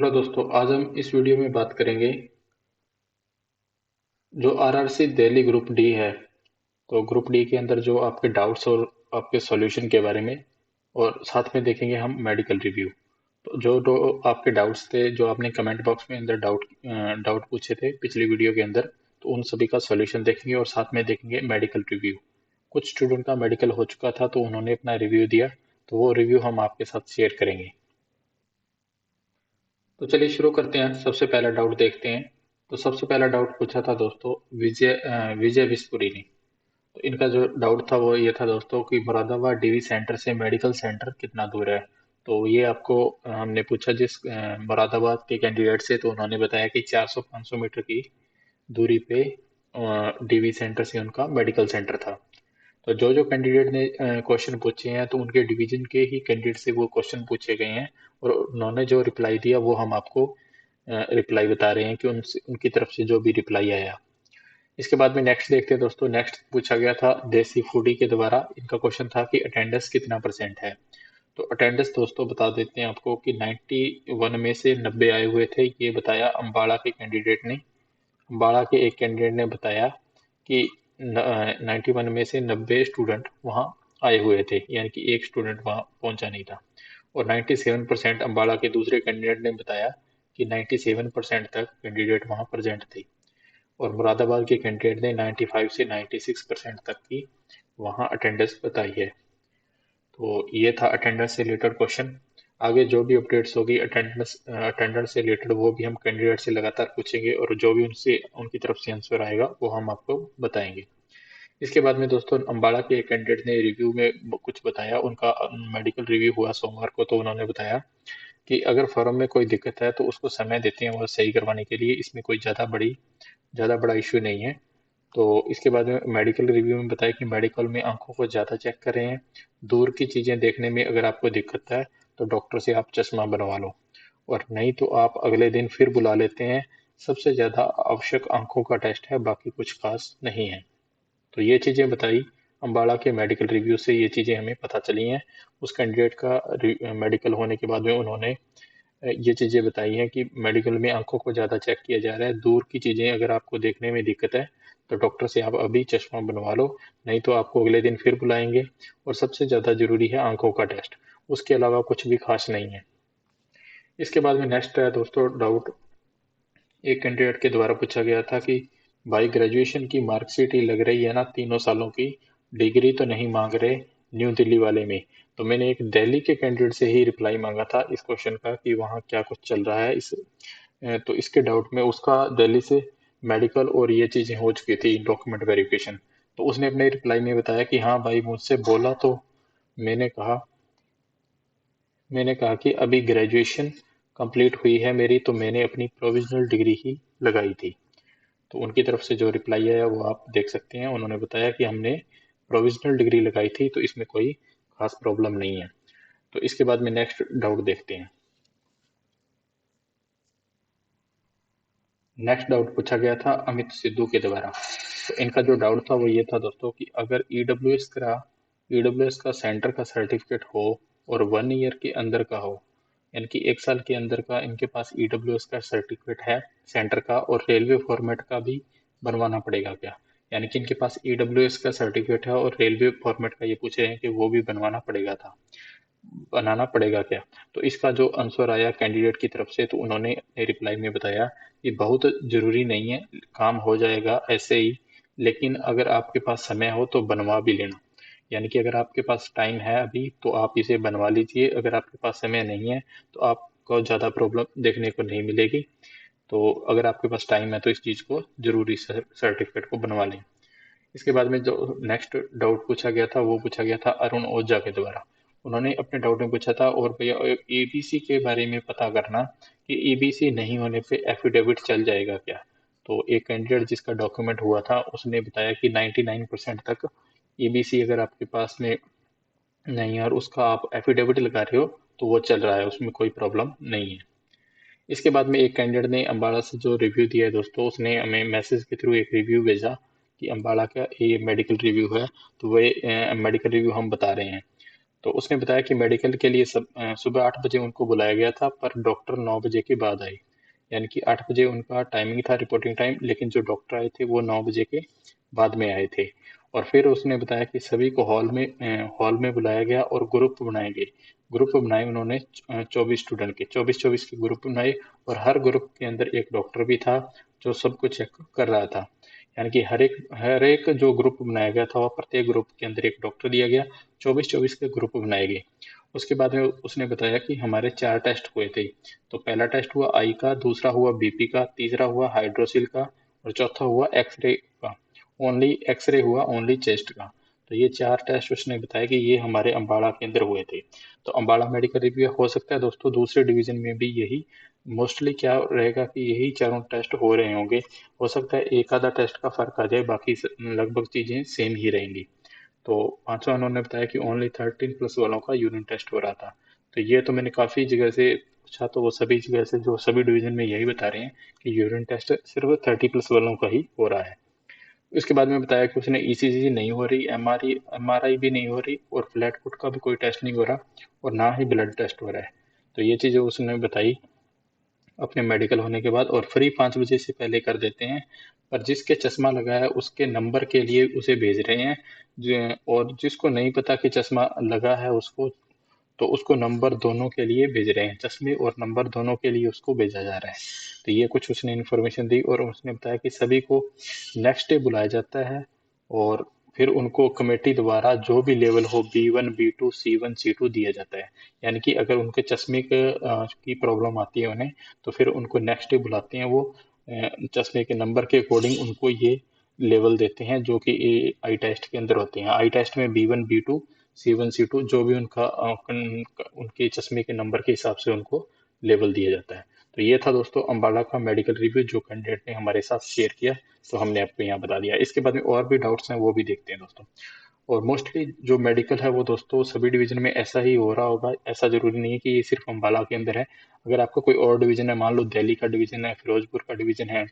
Hello दोस्तों, आज हम इस वीडियो में बात करेंगे जो आरआरसी दिल्ली ग्रुप डी है। तो ग्रुप डी के अंदर जो आपके डाउट्स और आपके सॉल्यूशन के बारे में, और साथ में देखेंगे हम मेडिकल रिव्यू। तो जो आपके डाउट्स थे, जो आपने कमेंट बॉक्स में अंदर डाउट पूछे थे पिछली वीडियो के अंदर, तो उन सभी का सॉल्यूशन देखेंगे और साथ में देखेंगे मेडिकल रिव्यू। कुछ स्टूडेंट का मेडिकल हो चुका था तो उन्होंने अपना रिव्यू दिया, तो वो रिव्यू हम आपके साथ शेयर करेंगे। तो चलिए शुरू करते हैं। सबसे पहला डाउट देखते हैं। तो सबसे पहला डाउट पूछा था दोस्तों विजय विस्पुरी ने। तो इनका जो डाउट था वो ये था दोस्तों कि मुरादाबाद डीवी सेंटर से मेडिकल सेंटर कितना दूर है। तो ये आपको हमने पूछा जिस मुरादाबाद के कैंडिडेट से, तो उन्होंने बताया कि 400-500 मीटर की दूरी पे डीवी सेंटर से उनका मेडिकल सेंटर था। तो जो जो कैंडिडेट ने क्वेश्चन पूछे हैं तो उनके डिवीजन के ही कैंडिडेट से वो क्वेश्चन पूछे गए हैं, और उन्होंने जो रिप्लाई दिया वो हम आपको रिप्लाई बता रहे हैं कि उनसे उनकी तरफ से जो भी रिप्लाई आया। इसके बाद में नेक्स्ट देखते हैं दोस्तों। नेक्स्ट पूछा गया था देसी फूडी के द्वारा। इनका क्वेश्चन था कि अटेंडेंस कितना परसेंट है। तो अटेंडेंस दोस्तों बता देते हैं आपको कि 91 में से 90 आए हुए थे, ये बताया अम्बाड़ा के कैंडिडेट ने। अम्बाड़ा के एक कैंडिडेट ने बताया कि 91 में से 90 स्टूडेंट वहाँ आए हुए थे, यानी कि एक स्टूडेंट वहाँ पहुंचा नहीं था। और 97% अम्बाड़ा के दूसरे कैंडिडेट ने बताया कि 97% तक कैंडिडेट वहाँ प्रेजेंट थे। और मुरादाबाद के कैंडिडेट ने 95 से 96% तक की वहाँ अटेंडेंस बताई है। तो ये था अटेंडेंस से रिलेटेड क्वेश्चन। आगे जो भी अपडेट्स होगी अटेंडेंस अटेंडेंस से रिलेटेड, वो भी हम कैंडिडेट से लगातार पूछेंगे, और जो भी उनसे उनकी तरफ से आंसर आएगा वो हम आपको बताएंगे। इसके बाद में दोस्तों अम्बाड़ा के एक कैंडिडेट ने रिव्यू में कुछ बताया। उनका मेडिकल रिव्यू हुआ सोमवार को, तो उन्होंने बताया कि अगर फॉर्म में कोई दिक्कत है तो उसको समय देते हैं वो सही करवाने के लिए। इसमें कोई ज़्यादा बड़ा इश्यू नहीं है। तो इसके बाद में मेडिकल रिव्यू में बताया कि मेडिकल में आंखों को ज़्यादा चेक कर रहे हैं। दूर की चीज़ें देखने में अगर आपको दिक्कत है तो डॉक्टर से आप चश्मा बनवा लो, और नहीं तो आप अगले दिन फिर बुला लेते हैं। सबसे ज़्यादा आवश्यक आंखों का टेस्ट है, बाकी कुछ खास नहीं है। तो ये चीज़ें बताई अम्बाड़ा के मेडिकल रिव्यू से, ये चीज़ें हमें पता चली हैं। उस कैंडिडेट का मेडिकल होने के बाद में उन्होंने ये चीज़ें बताई हैं कि मेडिकल में आंखों को ज़्यादा चेक किया जा रहा है। दूर की चीज़ें अगर आपको देखने में दिक्कत है तो डॉक्टर से आप अभी चश्मा बनवा लो, नहीं तो आपको अगले दिन फिर बुलाएंगे। और सबसे ज़्यादा जरूरी है आंखों का टेस्ट, उसके अलावा कुछ भी खास नहीं है। इसके बाद में नेक्स्ट है दोस्तों डाउट, एक कैंडिडेट के द्वारा पूछा गया था कि भाई ग्रेजुएशन की मार्कशीट ही लग रही है ना, 3 सालों की डिग्री तो नहीं मांग रहे न्यू दिल्ली वाले में। तो मैंने एक दिल्ली के कैंडिडेट से ही रिप्लाई मांगा था इस क्वेश्चन का कि वहाँ क्या कुछ चल रहा है तो इसके डाउट में उसका दिल्ली से मेडिकल और ये चीज़ें हो चुकी थी, डॉक्यूमेंट वेरिफिकेशन। तो उसने अपने रिप्लाई में बताया कि हाँ भाई मुझसे बोला, तो मैंने कहा मैंने कहा कि अभी ग्रेजुएशन कंप्लीट हुई है मेरी, तो मैंने अपनी प्रोविजनल डिग्री ही लगाई थी। तो उनकी तरफ से जो रिप्लाई आया वो आप देख सकते हैं। उन्होंने बताया कि हमने प्रोविजनल डिग्री लगाई थी, तो इसमें कोई खास प्रॉब्लम नहीं है। तो इसके बाद में नेक्स्ट डाउट देखते हैं। नेक्स्ट डाउट पूछा गया था अमित सिद्धू के द्वारा। तो इनका जो डाउट था वो ये था दोस्तों कि अगर ईडब्ल्यूएस का सेंटर का सर्टिफिकेट हो और 1 ईयर के अंदर का हो, यानी कि 1 साल के अंदर का इनके पास ईडब्ल्यूएस का सर्टिफिकेट है सेंटर का, और रेलवे फॉर्मेट का भी बनवाना पड़ेगा क्या। यानी कि इनके पास ईडब्ल्यूएस का सर्टिफिकेट है और रेलवे फॉर्मेट का ये पूछ रहे हैं कि वो भी बनाना पड़ेगा क्या। तो इसका जो आंसर आया कैंडिडेट की तरफ से, तो उन्होंने अपने रिप्लाई में बताया कि बहुत जरूरी नहीं है, काम हो जाएगा ऐसे ही, लेकिन अगर आपके पास समय हो तो बनवा भी लेना। यानी कि अगर आपके पास टाइम है अभी तो आप इसे बनवा लीजिए, अगर आपके पास समय नहीं है तो आपको ज़्यादा प्रॉब्लम देखने को नहीं मिलेगी। तो अगर आपके पास टाइम है तो इस चीज़ को जरूरी सर्टिफिकेट को बनवा लें। इसके बाद में जो नेक्स्ट डाउट पूछा गया था वो पूछा गया था अरुण ओझा के द्वारा। उन्होंने अपने डाउट में पूछा था, और भैया ईबीसी के बारे में पता करना कि ईबीसी नहीं होने पे एफिडेविट चल जाएगा क्या। तो एक कैंडिडेट जिसका डॉक्यूमेंट हुआ था उसने बताया कि 99% तक ईबीसी अगर आपके पास में नहीं है और उसका आप एफिडेविट लगा रहे हो तो वो चल रहा है, उसमें कोई प्रॉब्लम नहीं है। इसके बाद में एक कैंडिडेट ने अम्बाड़ा से जो रिव्यू दिया है दोस्तों, उसने हमें मैसेज के थ्रू एक रिव्यू भेजा कि अम्बाड़ा का ये मेडिकल रिव्यू है। तो वो मेडिकल रिव्यू हम बता रहे हैं। तो उसने बताया कि मेडिकल के लिए सुबह 8 बजे उनको बुलाया गया था, पर डॉक्टर 9 बजे के बाद आए। यानी कि 8 बजे उनका टाइमिंग था, रिपोर्टिंग टाइम, लेकिन जो डॉक्टर आए थे वो 9 बजे के बाद में आए थे। और फिर उसने बताया कि सभी को हॉल में बुलाया गया और ग्रुप बनाए गए। ग्रुप बनाए उन्होंने 24 स्टूडेंट के, 24-24 के ग्रुप बनाए, और हर ग्रुप के अंदर एक डॉक्टर भी था जो सबको चेक कर रहा था। यानी कि हर एक जो ग्रुप बनाया गया था, वह प्रत्येक ग्रुप के अंदर एक डॉक्टर दिया गया। 24-24 के ग्रुप बनाए गए। उसके बाद में उसने बताया कि हमारे 4 टेस्ट हुए थे। तो पहला टेस्ट हुआ आई का, दूसरा हुआ बीपी का, तीसरा हुआ हाइड्रोसिल का, और चौथा हुआ एक्सरे का। ओनली एक्सरे हुआ, ओनली चेस्ट का। तो ये 4 टेस्ट उसने बताया कि ये हमारे अम्बाड़ा के अंदर हुए थे। तो अम्बाड़ा मेडिकल रिव्यू हो सकता है दोस्तों दूसरे डिवीजन में भी यही मोस्टली क्या रहेगा कि यही चारों टेस्ट हो रहे होंगे। हो सकता है एक आधा टेस्ट का फर्क आ जाए, बाकी लगभग चीजें सेम ही रहेंगी। तो पांचवा उन्होंने बताया कि ओनली 13+ वालों का यूरिन टेस्ट हो रहा था। तो ये तो मैंने काफी जगह से पूछा, तो वो सभी जगह से जो सभी डिवीजन में यही बता रहे हैं कि यूरिन टेस्ट सिर्फ 30+ वालों का ही हो रहा है। उसके बाद में बताया कि उसने ईसीजी नहीं हो रही, एमआरआई भी नहीं हो रही, और फ्लैट फुट का भी कोई टेस्ट नहीं हो रहा, और ना ही ब्लड टेस्ट हो रहा है। तो ये चीजें उसने बताई अपने मेडिकल होने के बाद, और फ्री 5 बजे से पहले कर देते हैं। पर जिसके चश्मा लगा है उसके नंबर के लिए उसे भेज रहे हैं। और जिसको नहीं पता कि चश्मा लगा है उसको, तो उसको नंबर दोनों के लिए भेज रहे हैं, चश्मे और नंबर दोनों के लिए उसको भेजा जा रहा है। तो ये कुछ उसने इन्फॉर्मेशन दी, और उसने बताया कि सभी को नेक्स्ट डे बुलाया जाता है, और फिर उनको कमेटी द्वारा जो भी लेवल हो B1 B2 C1 C2 दिया जाता है। यानी कि अगर उनके चश्मे की प्रॉब्लम आती है उन्हें, तो फिर उनको नेक्स्ट डे बुलाते हैं, वो चश्मे के नंबर के अकॉर्डिंग उनको ये लेवल देते हैं जो कि आई टेस्ट के अंदर होते हैं। आई टेस्ट में B1 B2 C1 C2 जो भी उनके चश्मे के नंबर के हिसाब से उनको लेवल दिया जाता है। तो ये था दोस्तों अम्बाला का मेडिकल रिव्यू जो कैंडिडेट ने हमारे साथ शेयर किया। तो हमने आपको यहाँ बता दिया। इसके बाद में और भी डाउट्स हैं वो भी देखते हैं दोस्तों। और मोस्टली जो मेडिकल है वो दोस्तों सभी डिवीजन में ऐसा ही हो रहा होगा, ऐसा जरूरी नहीं है कि ये सिर्फ अम्बाला के अंदर है। अगर आपका कोई और डिवीजन है, मान लो दिल्ली का डिवीजन है, फिरोजपुर का डिवीजन है,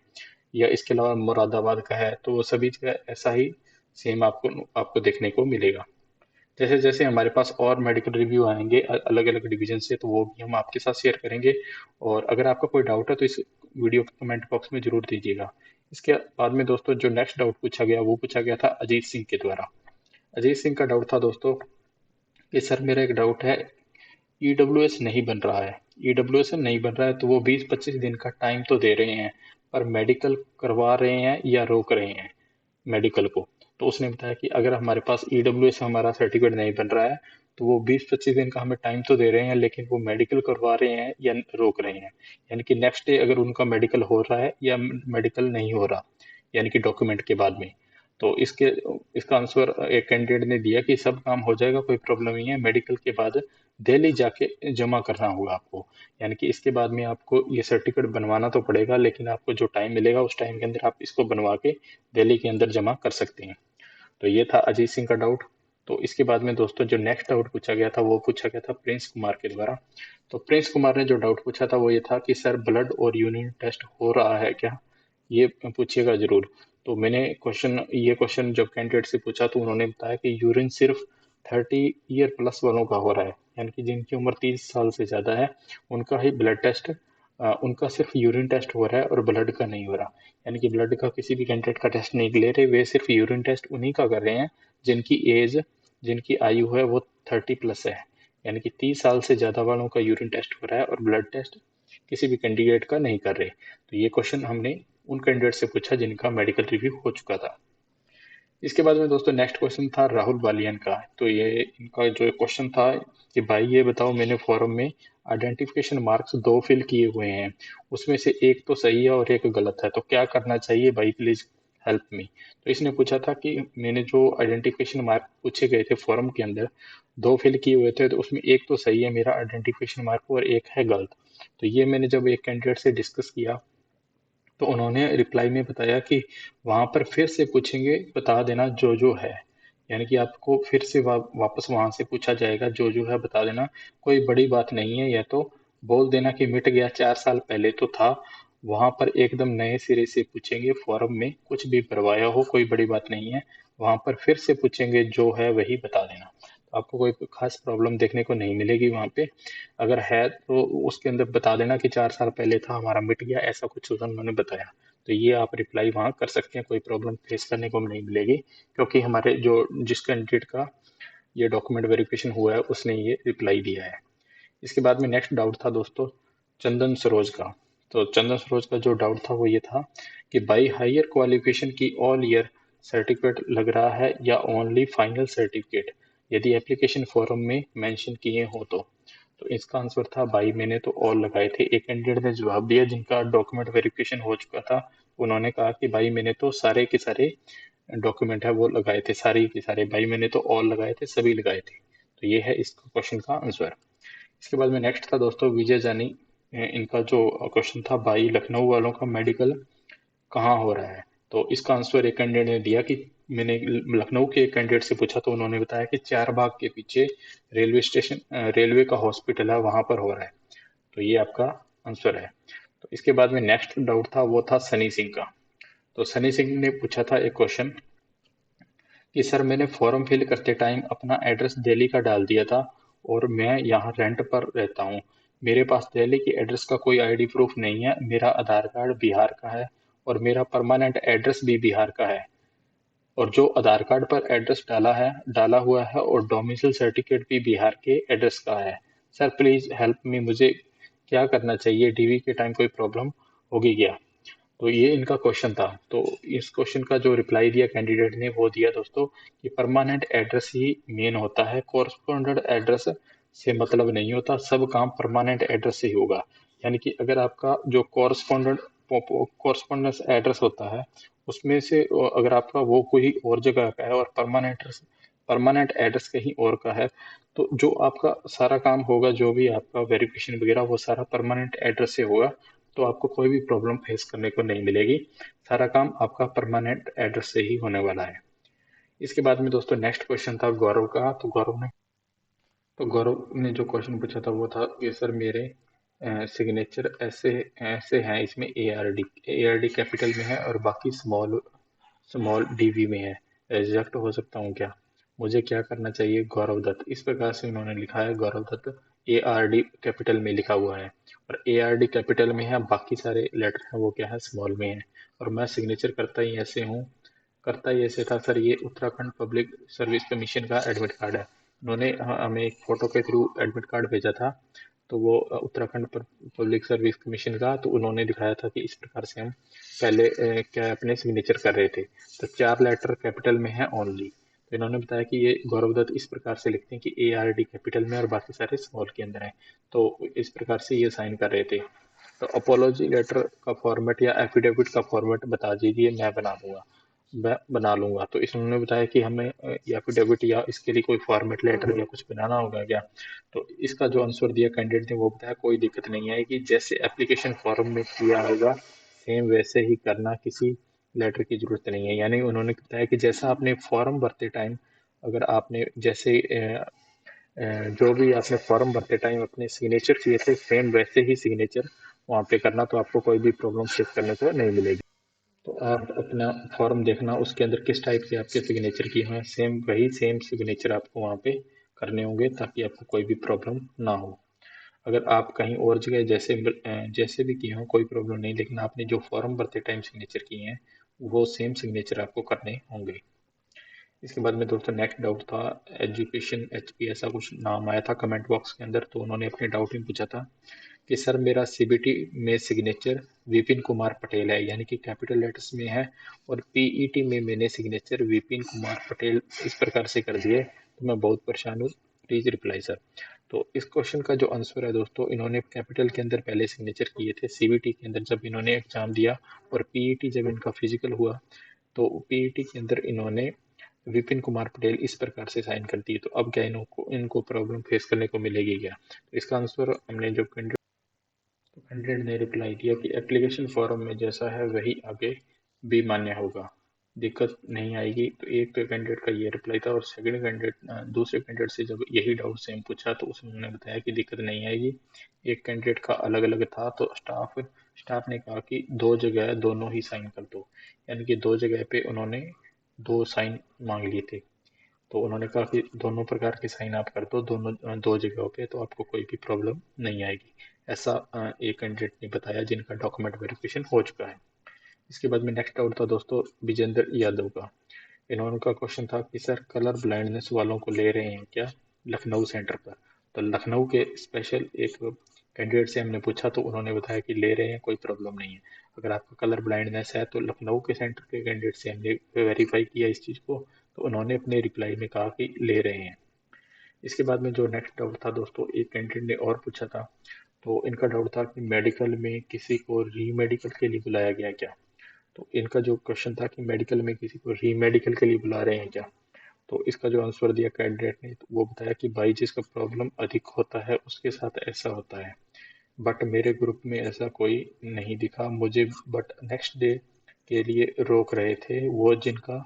या इसके अलावा मुरादाबाद का है, तो वो सभी जगह ऐसा ही सेम आपको आपको देखने को मिलेगा। जैसे जैसे हमारे पास और मेडिकल रिव्यू आएंगे अलग अलग डिवीजन से, तो वो भी हम आपके साथ शेयर करेंगे। और अगर आपका कोई डाउट है तो इस वीडियो के कमेंट बॉक्स में जरूर दीजिएगा। इसके बाद में दोस्तों जो नेक्स्ट डाउट पूछा गया वो पूछा गया था अजीत सिंह के द्वारा। अजीत सिंह का डाउट था दोस्तों कि सर मेरा एक डाउट है, ईडब्ल्यूएस नहीं बन रहा है। ईडब्ल्यूएस नहीं बन रहा है तो वो 20-25 दिन का टाइम तो दे रहे हैं, पर मेडिकल करवा रहे हैं या रोक रहे हैं मेडिकल को। तो उसने बताया कि अगर हमारे पास ईडब्ल्यूएस हमारा सर्टिफिकेट नहीं बन रहा है, तो वो 20-25 दिन का हमें टाइम तो दे रहे हैं, लेकिन वो मेडिकल करवा रहे हैं या रोक रहे हैं। यानी कि नेक्स्ट डे अगर उनका मेडिकल हो रहा है या मेडिकल नहीं हो रहा, यानी कि डॉक्यूमेंट के बाद में। तो इसका आंसर एक कैंडिडेट ने दिया कि सब काम हो जाएगा, कोई प्रॉब्लम नहीं है, मेडिकल के बाद दिल्ली जाके जमा करना होगा आपको। यानी कि इसके बाद में आपको ये सर्टिफिकेट बनवाना तो पड़ेगा, लेकिन आपको जो टाइम मिलेगा उस टाइम के अंदर आप इसको बनवा के दिल्ली के अंदर जमा कर सकते हैं। तो ये था अजीत सिंह का डाउट। तो इसके बाद में दोस्तों जो नेक्स्ट डाउट पूछा गया था वो पूछा गया था प्रिंस कुमार के द्वारा। तो प्रिंस कुमार ने जो डाउट पूछा था वो ये था कि सर ब्लड और यूरिन टेस्ट हो रहा है क्या, ये पूछिएगा जरूर। तो मैंने ये क्वेश्चन जब कैंडिडेट से पूछा तो उन्होंने बताया कि यूरिन सिर्फ 30 ईयर प्लस वालों का हो रहा है, यानी कि जिनकी उम्र 30 साल से ज्यादा है उनका ही ब्लड टेस्ट, उनका सिर्फ यूरिन टेस्ट हो रहा है और ब्लड का नहीं हो रहा। यानी कि ब्लड का किसी भी कैंडिडेट का टेस्ट नहीं ले रहे, वे सिर्फ यूरिन टेस्ट उन्हीं का कर रहे हैं जिनकी आयु है वो 30+ है। यानी कि 30 साल से ज्यादा वालों का यूरिन टेस्ट हो रहा है और ब्लड टेस्ट किसी भी कैंडिडेट का नहीं कर रहे। तो ये क्वेश्चन हमने उन कैंडिडेट से पूछा जिनका मेडिकल रिव्यू हो चुका था। इसके बाद में दोस्तों नेक्स्ट क्वेश्चन था राहुल बालियन का। तो ये इनका जो क्वेश्चन था कि भाई ये बताओ, मैंने फॉर्म में आइडेंटिफिकेशन मार्क्स 2 फिल किए हुए हैं, उसमें से एक तो सही है और एक गलत है, तो क्या करना चाहिए भाई, प्लीज हेल्प मी। तो इसने पूछा था कि मैंने जो आइडेंटिफिकेशन मार्क पूछे गए थे फॉर्म के अंदर, 2 फिल किए हुए थे, तो उसमें एक तो सही है मेरा आइडेंटिफिकेशन मार्क और एक है गलत। तो ये मैंने जब एक कैंडिडेट से डिस्कस किया तो उन्होंने रिप्लाई में बताया कि वहां पर फिर से पूछेंगे, बता देना जो जो है। यानी कि आपको फिर से वापस वहां से पूछा जाएगा, जो जो है बता देना, कोई बड़ी बात नहीं है। या तो बोल देना कि मिट गया, 4 साल पहले तो था। वहां पर एकदम नए सिरे से पूछेंगे, फॉर्म में कुछ भी भरवाया हो कोई बड़ी बात नहीं है, वहां पर फिर से पूछेंगे, जो है वही बता देना। आपको कोई खास प्रॉब्लम देखने को नहीं मिलेगी वहाँ पे। अगर है तो उसके अंदर बता देना कि 4 साल पहले था, हमारा मिट गया, ऐसा कुछ उन्होंने बताया। तो ये आप रिप्लाई वहाँ कर सकते हैं, कोई प्रॉब्लम फेस करने को नहीं मिलेगी, क्योंकि हमारे जो जिस कैंडिडेट का ये डॉक्यूमेंट वेरिफिकेशन हुआ है उसने ये रिप्लाई दिया है। इसके बाद में नेक्स्ट डाउट था दोस्तों चंदन सरोज का। तो चंदन सरोज का जो डाउट था वो ये था कि बाई हायर क्वालिफिकेशन की ऑल ईयर सर्टिफिकेट लग रहा है या ओनली फाइनल सर्टिफिकेट, यदि एप्लीकेशन फॉर्म में मेंशन किए हो तो इसका आंसर था बाई, मैंने तो ऑल लगाए थे। एक कैंडिडेट ने जवाब दिया जिनका डॉक्यूमेंट वेरिफिकेशन हो चुका था, उन्होंने कहा कि भाई मैंने तो सारे के सारे डॉक्यूमेंट है वो लगाए थे, सारे के सारे भाई मैंने तो ऑल लगाए थे, सभी लगाए थे। तो ये है इस क्वेश्चन का आंसर। इसके बाद में नेक्स्ट था दोस्तों विजय जानी। इनका जो क्वेश्चन था भाई लखनऊ वालों का मेडिकल कहाँ हो रहा है। तो इसका आंसर एक कैंडिडेट ने दिया कि मैंने लखनऊ के एक कैंडिडेट से पूछा तो उन्होंने बताया कि चार बाग के पीछे रेलवे स्टेशन, रेलवे का हॉस्पिटल है वहां पर हो रहा है। तो ये आपका आंसर है। तो इसके बाद में नेक्स्ट डाउट था वो था सनी सिंह का। तो सनी सिंह ने पूछा था एक क्वेश्चन कि सर मैंने फॉर्म फिल करते टाइम अपना एड्रेस दिल्ली का डाल दिया था और मैं यहाँ रेंट पर रहता हूँ। मेरे पास दिल्ली की एड्रेस का कोई आईडी प्रूफ नहीं है, मेरा आधार कार्ड बिहार का है और मेरा परमानेंट एड्रेस भी बिहार का है, और जो आधार कार्ड पर एड्रेस डाला हुआ है और डोमिसाइल सर्टिफिकेट भी बिहार के एड्रेस का है। सर प्लीज हेल्प मी, मुझे क्या करना चाहिए, डीवी के टाइम कोई प्रॉब्लम होगी क्या। तो ये इनका क्वेश्चन था। तो इस क्वेश्चन का जो रिप्लाई दिया कैंडिडेट ने वो दिया दोस्तों कि परमानेंट एड्रेस ही मेन होता है, कॉरस्पॉन्डेंट एड्रेस से मतलब नहीं होता, सब काम परमानेंट एड्रेस से ही होगा। यानी कि अगर आपका जो कॉरस्पॉन्डेंस एड्रेस होता है उसमें से अगर आपका वो कोई और जगह का है और परमानेंट एड्रेस कहीं और का है, तो जो आपका सारा काम होगा, जो भी आपका वेरिफिकेशन वगैरह, वो सारा परमानेंट एड्रेस से होगा। तो आपको कोई भी प्रॉब्लम फेस करने को नहीं मिलेगी, सारा काम आपका परमानेंट एड्रेस से ही होने वाला है। इसके बाद में दोस्तों नेक्स्ट क्वेश्चन था गौरव का। तो गौरव ने जो क्वेश्चन पूछा था वो था कि सर मेरे सिग्नेचर ऐसे ऐसे हैं, इसमें ए आर डी कैपिटल में है और बाकी स्मॉल स्मॉल डीवी में है, रिजेक्ट हो सकता हूँ क्या, मुझे क्या करना चाहिए, गौरव दत्त। इस प्रकार से उन्होंने लिखा है Gaurav Dutt, A R D capital में लिखा हुआ है और ए आर डी कैपिटल में है, बाकी सारे लेटर हैं वो क्या है, स्मॉल में है। और मैं सिग्नेचर करता ही ऐसे था सर, ये उत्तराखंड पब्लिक सर्विस कमीशन का एडमिट कार्ड है। उन्होंने हमें एक फोटो के थ्रू एडमिट कार्ड भेजा था, तो वो उत्तराखंड पब्लिक सर्विस कमीशन का, तो उन्होंने दिखाया था कि इस प्रकार से हम पहले क्या अपने सिग्नेचर कर रहे थे। तो 4 लेटर कैपिटल में है ओनली। तो इन्होंने बताया कि ये गौरव दत्त इस प्रकार से लिखते हैं कि ए आर डी कैपिटल में और बाकी सारे स्मॉल के अंदर है। तो इस प्रकार से ये साइन कर रहे थे। तो अपोलॉजी लेटर का फॉर्मेट या एफिडेविट का फॉर्मेट बता दीजिए, मैं बना लूंगा। तो इन्होंने बताया कि हमें एफिडेविट या इसके लिए कोई फॉर्मेट लेटर या कुछ बनाना होगा क्या। तो इसका जो आंसर दिया कैंडिडेट ने वो बताया कोई दिक्कत नहीं आएगी, जैसे एप्लीकेशन फॉर्म में किया होगा सेम वैसे ही करना, किसी लेटर की जरूरत नहीं है। यानी उन्होंने बताया कि जैसा आपने फॉर्म भरते टाइम, अगर आपने जैसे जो भी आपने फॉर्म भरते टाइम अपने सिग्नेचर किए थे सेम वैसे ही सिग्नेचर वहाँ पे करना, तो आपको कोई भी प्रॉब्लम फेस करने को नहीं मिलेगी। तो आप अपना फॉर्म देखना उसके अंदर किस टाइप के आपके सिग्नेचर किए हैं, सेम वही सेम सिग्नेचर आपको वहाँ पे करने होंगे ताकि आपको कोई भी प्रॉब्लम ना हो। अगर आप कहीं और जगह जैसे भी किए हो कोई प्रॉब्लम नहीं, लेकिन आपने जो फॉर्म भरते टाइम सिग्नेचर किए हैं वो सेम सिग्नेचर आपको करने होंगे। इसके बाद में दोस्तों नेक्स्ट डाउट था एजुकेशन एचपी, ऐसा कुछ नाम आया था कमेंट बॉक्स के अंदर। तो उन्होंने अपने डाउट में पूछा था कि सर मेरा सीबीटी में सिग्नेचर विपिन कुमार पटेल है, यानी कि कैपिटल लेटर्स में है, और पीईटी में मैंने सिग्नेचर विपिन कुमार पटेल इस प्रकार से कर दिए, तो मैं बहुत परेशान हूँ, प्लीज रिप्लाई सर। तो इस क्वेश्चन का जो आंसर है दोस्तों, इन्होंने कैपिटल के अंदर पहले सिग्नेचर किए थे सीबीटी के अंदर जब इन्होंने एग्जाम दिया, और पीईटी जब इनका फिजिकल हुआ तो पीईटी के अंदर इन्होंने विपिन कुमार पटेल इस प्रकार से साइन कर दिए। तो अब क्या इनको इनको प्रॉब्लम फेस करने को मिलेगी क्या। तो इसका आंसर हमने जो कैंडिडेट ने रिप्लाई दिया कि एप्लीकेशन फॉर्म में जैसा है वही आगे भी मान्य होगा, दिक्कत नहीं आएगी। तो एक तो कैंडिडेट का ये रिप्लाई था, और सेकंड कैंडिडेट दूसरे कैंडिडेट से जब यही डाउट सेम पूछा तो उसने बताया कि दिक्कत नहीं आएगी। एक कैंडिडेट का अलग अलग था, तो स्टाफ ने कहा कि दो जगह है दोनों ही साइन कर दो, यानी कि दो जगह पे उन्होंने दो साइन मांग लिए थे। तो उन्होंने कहा कि दोनों प्रकार के साइन आप कर दो, दोनों दो जगहों पे, तो आपको कोई भी प्रॉब्लम नहीं आएगी। ऐसा एक कैंडिडेट ने बताया जिनका डॉक्यूमेंट वेरिफिकेशन हो चुका है। इसके बाद में नेक्स्ट डाउट था दोस्तों विजेंद्र यादव का। इन्होंने का क्वेश्चन था कि सर कलर ब्लाइंडनेस वालों को ले रहे हैं क्या लखनऊ सेंटर पर। तो लखनऊ के स्पेशल एक कैंडिडेट से हमने पूछा तो उन्होंने बताया कि ले रहे हैं, कोई प्रॉब्लम नहीं है। अगर आपका कलर ब्लाइंडनेस है तो लखनऊ के सेंटर के कैंडिडेट से हमने वेरीफाई किया इस चीज़ को, तो उन्होंने अपने रिप्लाई में कहा कि ले रहे हैं। इसके बाद में जो नेक्स्ट डाउट था दोस्तों, एक कैंडिडेट ने और पूछा था। तो इनका डाउट था कि मेडिकल में किसी को री मेडिकल के लिए बुलाया गया क्या। तो इनका जो क्वेश्चन था कि मेडिकल में किसी को री मेडिकल के लिए बुला रहे हैं क्या। तो इसका जो आंसर दिया कैंडिडेट ने, तो वो बताया कि भाई जिसका प्रॉब्लम अधिक होता है उसके साथ ऐसा होता है, बट मेरे ग्रुप में ऐसा कोई नहीं दिखा मुझे। बट नेक्स्ट डे के लिए रोक रहे थे वो जिनका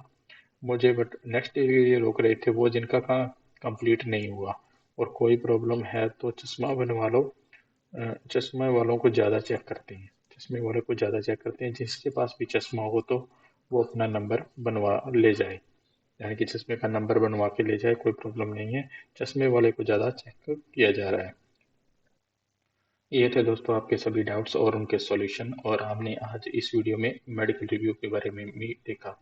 मुझे बट नेक्स्ट डे के लिए रोक रहे थे वो जिनका काम कंप्लीट नहीं हुआ। और कोई प्रॉब्लम है तो चश्मा बनवा लो। चश्मे वालों को ज़्यादा चेक करते हैं, चश्मे वाले को ज़्यादा चेक करते हैं। जिसके पास भी चश्मा हो तो वो अपना नंबर बनवा ले जाए, यानी कि चश्मे का नंबर बनवा के ले जाए, कोई प्रॉब्लम नहीं है। चश्मे वाले को ज़्यादा चेक किया जा रहा है। ये थे दोस्तों आपके सभी डाउट्स और उनके सॉल्यूशन, और हमने आज इस वीडियो में मेडिकल रिव्यू के बारे में भी देखा।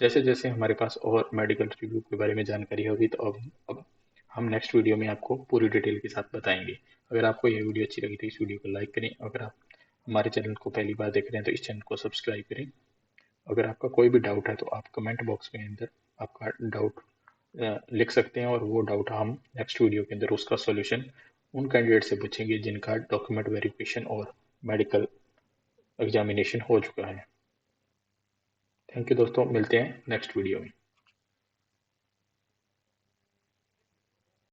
जैसे जैसे हमारे पास और मेडिकल रिव्यू के बारे में जानकारी होगी तो अब हम नेक्स्ट वीडियो में आपको पूरी डिटेल के साथ बताएंगे। अगर आपको ये वीडियो अच्छी लगी तो इस वीडियो को लाइक करें। अगर आप हमारे चैनल को पहली बार देख रहे हैं तो इस चैनल को सब्सक्राइब करें। अगर आपका कोई भी डाउट है तो आप कमेंट बॉक्स में अंदर आपका डाउट लिख सकते हैं, और वो डाउट हम नेक्स्ट वीडियो के अंदर उसका सॉल्यूशन उन कैंडिडेट से पूछेंगे जिनका डॉक्यूमेंट वेरिफिकेशन और मेडिकल एग्जामिनेशन हो चुका है। थैंक यू दोस्तों, मिलते हैं नेक्स्ट वीडियो में।